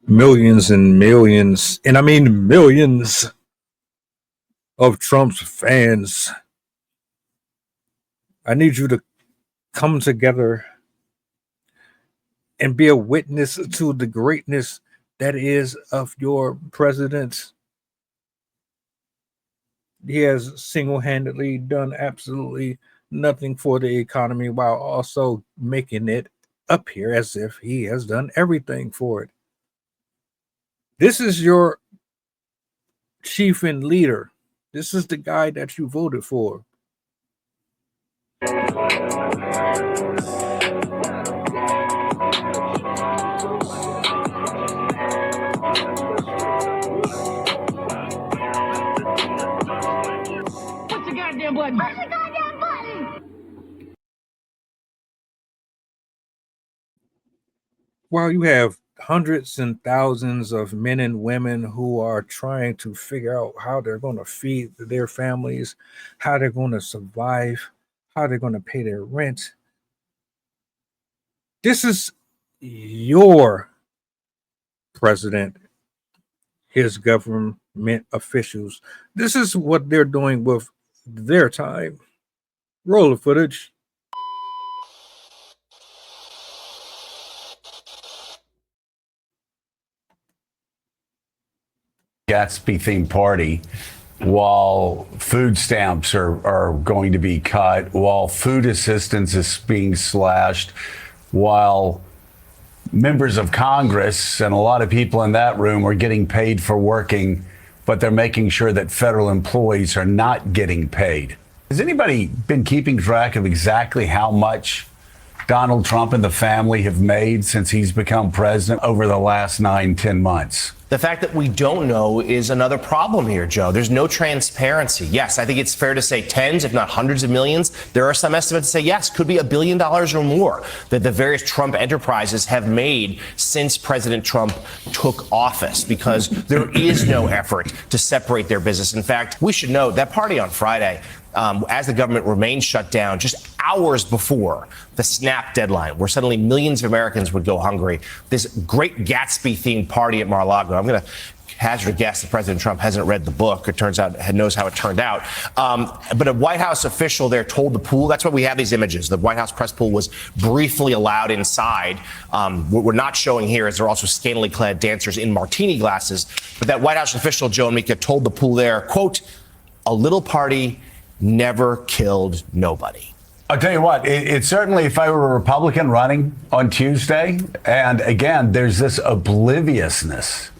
millions and millions, and I mean millions of Trump's fans. I need you to come together and be a witness to the greatness that is of your president. He has single-handedly done absolutely nothing for the economy while also making it appear as if he has done everything for it. This is your chief and leader. This is the guy that you voted for. Push the goddamn button. Push the goddamn button. While you have hundreds and thousands of men and women who are trying to figure out how they're going to feed their families, how they're going to survive, how they're going to pay their rent. This is your president, his government officials. This is what they're doing with their time. Roll the footage. Gatsby themed party while food stamps are going to be cut, while food assistance is being slashed, while members of Congress and a lot of people in that room are getting paid for working, but they're making sure that federal employees are not getting paid. Has anybody been keeping track of exactly how much Donald Trump and the family have made since he's become president over the last 9-10 months? The fact that we don't know is another problem here, Joe. There's no transparency. Yes, I think it's fair to say tens, if not hundreds of millions. There are some estimates that say, yes, could be $1 billion or more that the various Trump enterprises have made since President Trump took office, because there is no effort to separate their business. In fact, we should note that party on Friday, as the government remained shut down just hours before the snap deadline, where suddenly millions of Americans would go hungry. This great Gatsby-themed party at Mar a Lago. I'm going to hazard a guess that President Trump hasn't read the book. It turns out, knows how it turned out. But a White House official there told the pool, that's why we have these images. The White House press pool was briefly allowed inside. What we're not showing here is there are also scantily clad dancers in martini glasses. But that White House official, Joe and Mika, told the pool there, quote, "A little party never killed nobody." I'll tell you what, it certainly, if I were a Republican running on Tuesday, and again, there's this obliviousness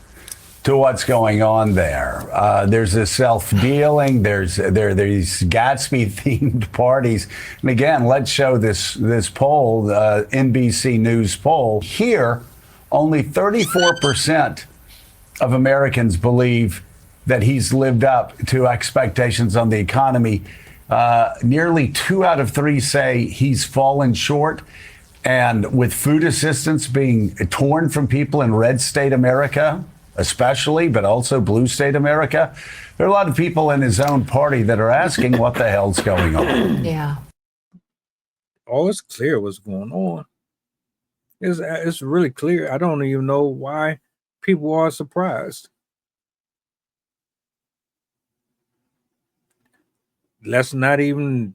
to what's going on there. There's this self-dealing, there are these Gatsby-themed parties. And again, let's show this poll, the NBC News poll. Here, only 34% of Americans believe that he's lived up to expectations on the economy. Nearly 2 out of 3 say he's fallen short. And with food assistance being torn from people in red state America, especially, but also blue state America, there are a lot of people in his own party that are asking what the hell's going on. Yeah. Oh, it's clear what's going on. It's really clear. I don't even know why people are surprised. Let's not even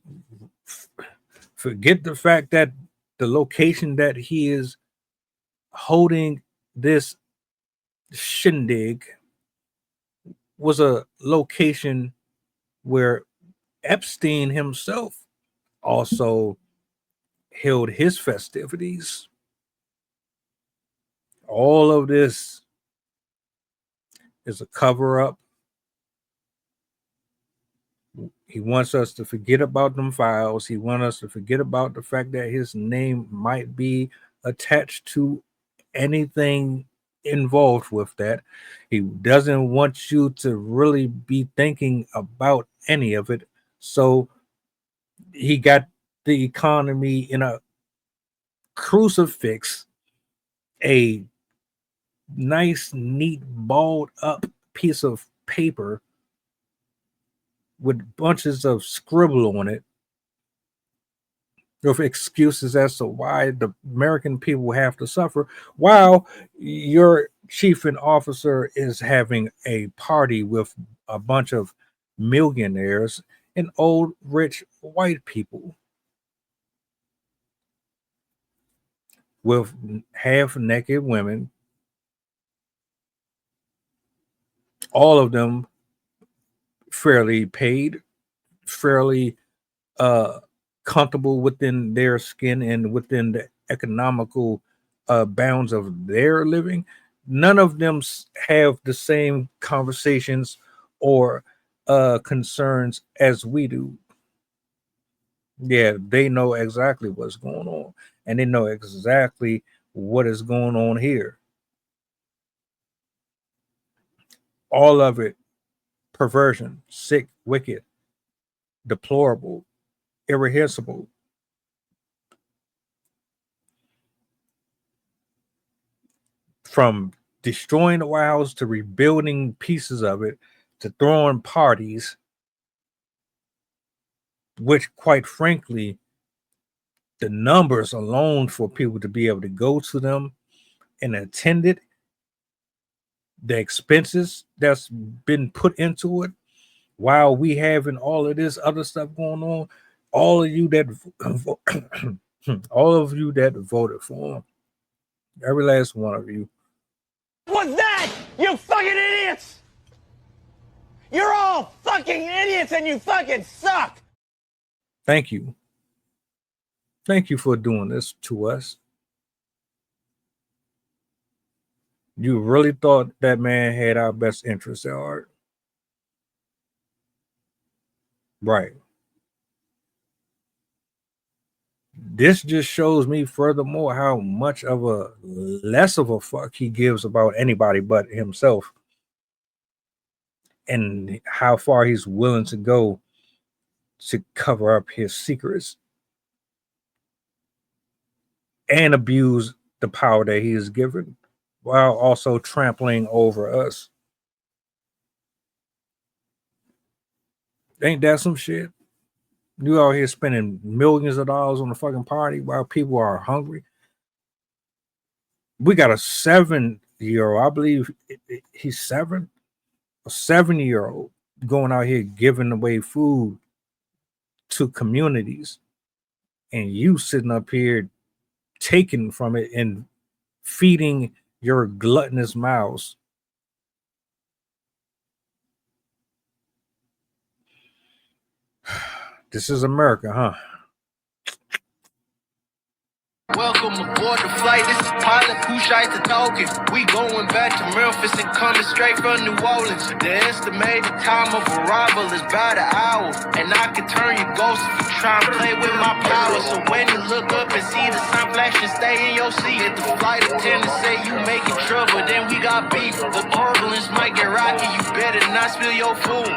forget the fact that the location that he is holding this shindig was a location where Epstein himself also held his festivities. All of this is a cover-up. He wants us to forget about them files. He wants us to forget about the fact that his name might be attached to anything involved with that. He doesn't want you to really be thinking about any of it. So he got the economy in a crucifix, a nice, neat, balled up piece of paper with bunches of scribble on it, with excuses as to why the American people have to suffer, while your chief and officer is having a party with a bunch of millionaires and old rich white people with half naked women, all of them fairly paid, fairly comfortable within their skin and within the economical bounds of their living. None of them have the same conversations or concerns as we do. Yeah, they know exactly what's going on, and they know exactly what is going on here. All of it perversion, sick, wicked, deplorable, irreversible. From destroying the White House to rebuilding pieces of it to throwing parties, which, quite frankly, the numbers alone for people to be able to go to them and attend it, the expenses that's been put into it, while we having all of this other stuff going on, all of you that all of you that voted for him, every last one of you. What's that? You fucking idiots! You're all fucking idiots and you fucking suck! Thank you. Thank you for doing this to us. You really thought that man had our best interests at heart? Right. This just shows me furthermore how much of a less of a fuck he gives about anybody but himself, and how far he's willing to go to cover up his secrets and abuse the power that he is given while also trampling over us. Ain't that some shit? You out here spending millions of dollars on a fucking party while people are hungry. We got a 7-year-old, I believe he's 7, a 7-year-old going out here giving away food to communities, and you sitting up here taking from it and feeding your gluttonous mouths. This is America, huh? Welcome aboard the flight. This is pilot Pushaita talking. We going back to Memphis and coming straight from New Orleans. The estimated time of arrival is about an hour, and I can turn your ghost if you try and play with my power. So when you look up and see the sun flashing, stay in your seat. If the flight attendant say you making trouble, then we got beef. The turbulence might get rocky. You better not spill your food.